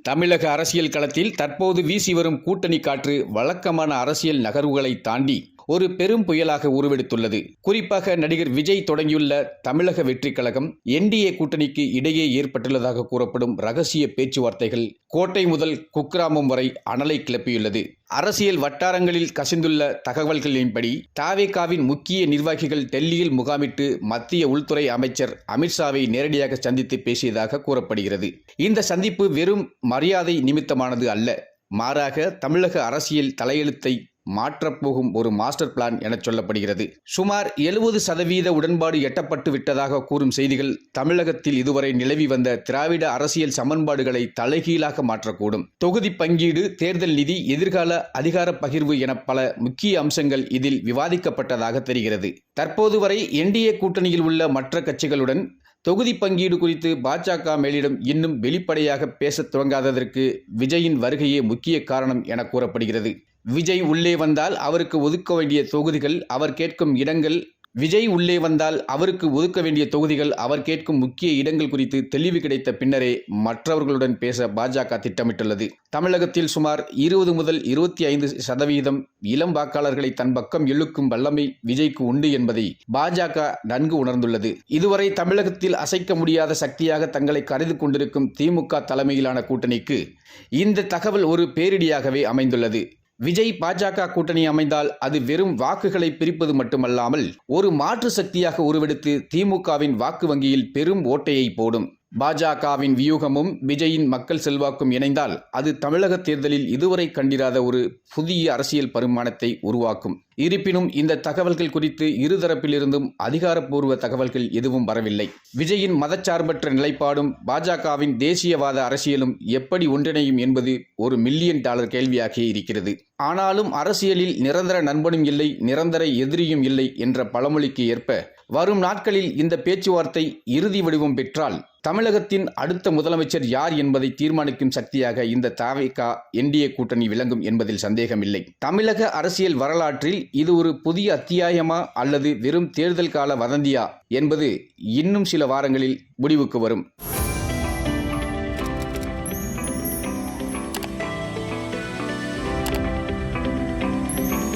தமிழக அரசியல் களத்தில் தற்போது வீசி வரும் கூட்டணி காற்று வழக்கமான அரசியல் நகர்வுகளை தாண்டி ஒரு பெரும் புயலாக உருவெடுத்துள்ளது. குறிப்பாக நடிகர் விஜய் தொடங்கியுள்ள தமிழக வெற்றி கழகம் என்டிஏ கூட்டணிக்கு இடையே ஏற்பட்டுள்ளதாக கூறப்படும் ரகசிய பேச்சுவார்த்தைகள் கோட்டை முதல் குக்கிராமம் வரை அனலை கிளப்பியுள்ளது. அரசியல் வட்டாரங்களில் கசிந்துள்ள தகவல்களின்படி தவேகாவின் முக்கிய நிர்வாகிகள் டெல்லியில் முகாமிட்டு மத்திய உள்துறை அமைச்சர் அமித்ஷாவை நேரடியாக சந்தித்து பேசியதாக கூறப்படுகிறது. இந்த சந்திப்பு வெறும் மரியாதை நிமித்தமானது அல்ல, மாறாக தமிழக அரசியல் தலையெழுத்தை மாற்றப்போகும் ஒரு மாஸ்டர் பிளான் என சொல்லப்படுகிறது. சுமார் 70% உடன்பாடு எட்டப்பட்டு விட்டதாக கூறும் செய்திகள் தமிழகத்தில் இதுவரை நிலவி வந்த திராவிட அரசியல் சமன்பாடுகளை தலைகீழாக மாற்றக்கூடும். தொகுதி பங்கீடு, தேர்தல் நிதி, எதிர்கால அதிகார பகிர்வு என பல முக்கிய அம்சங்கள் இதில் விவாதிக்கப்பட்டதாக தெரிகிறது. தற்போது வரை என்டிஏ கூட்டணியில் உள்ள மற்ற கட்சிகளுடன் தொகுதி பங்கீடு குறித்து பாஜக மேலிடம் இன்னும் வெளிப்படையாக பேசத் துவங்காததற்கு விஜயின் வருகையே முக்கிய காரணம் என கூறப்படுகிறது. விஜய் உள்ளே வந்தால் அவருக்கு ஒதுக்க வேண்டிய தொகுதிகள், அவர் கேட்கும் இடங்கள் அவர் கேட்கும் முக்கிய இடங்கள் குறித்து தெளிவு கிடைத்த பின்னரே மற்றவர்களுடன் பேச பாஜக திட்டமிட்டுள்ளது. தமிழகத்தில் சுமார் 20 முதல் 25% இளம் வாக்காளர்களை தன் பக்கம் இழுக்கும் வல்லமை விஜய்க்கு உண்டு என்பதை பாஜக நன்கு உணர்ந்துள்ளது. இதுவரை தமிழகத்தில் அசைக்க முடியாத சக்தியாக தங்களை கருதி கொண்டிருக்கும் திமுக தலைமையிலான கூட்டணிக்கு இந்த தகவல் ஒரு பேரிடியாகவே அமைந்துள்ளது. விஜய் பாஜக கூட்டணி அமைந்தால் அது வெறும் வாக்குகளை பிரிப்பது மட்டுமல்லாமல் ஒரு மாற்று சக்தியாக உருவெடுத்து திமுகவின் வாக்கு வங்கியில் பெரும் ஓட்டையை போடும். பாஜகவின் வியூகமும் விஜயின் மக்கள் செல்வாக்கும் இணைந்தால் அது தமிழக தேர்தலில் இதுவரை கண்டிராத ஒரு புதிய அரசியல் பரிமாணத்தை உருவாக்கும். இருப்பினும் இந்த தகவல்கள் குறித்து இருதரப்பிலிருந்தும் அதிகாரப்பூர்வ தகவல்கள் எதுவும் வரவில்லை. விஜயின் மதச்சார்பற்ற நிலைப்பாடும் பாஜகவின் தேசியவாத அரசியலும் எப்படி ஒன்றிணையும் என்பது ஒரு $1 மில்லியன் கேள்வியாகவே இருக்கிறது. ஆனாலும் அரசியலில் நிரந்தர நண்பனும் இல்லை, நிரந்தர எதிரியும் இல்லை என்ற பழமொழிக்கு ஏற்ப வரும் நாட்களில் இந்த பேச்சுவார்த்தை இறுதி வடிவம் பெற்றால் தமிழகத்தின் அடுத்த முதலமைச்சர் யார் என்பதை தீர்மானிக்கும் சக்தியாக இந்த தவேகா என்டிஏ கூட்டணி விளங்கும் என்பதில் சந்தேகமில்லை. தமிழக அரசியல் வரலாற்றில் இது ஒரு புதிய அத்தியாயமா அல்லது வெறும் தேர்தல் கால வதந்தியா என்பது இன்னும் சில வாரங்களில் முடிவுக்கு வரும்.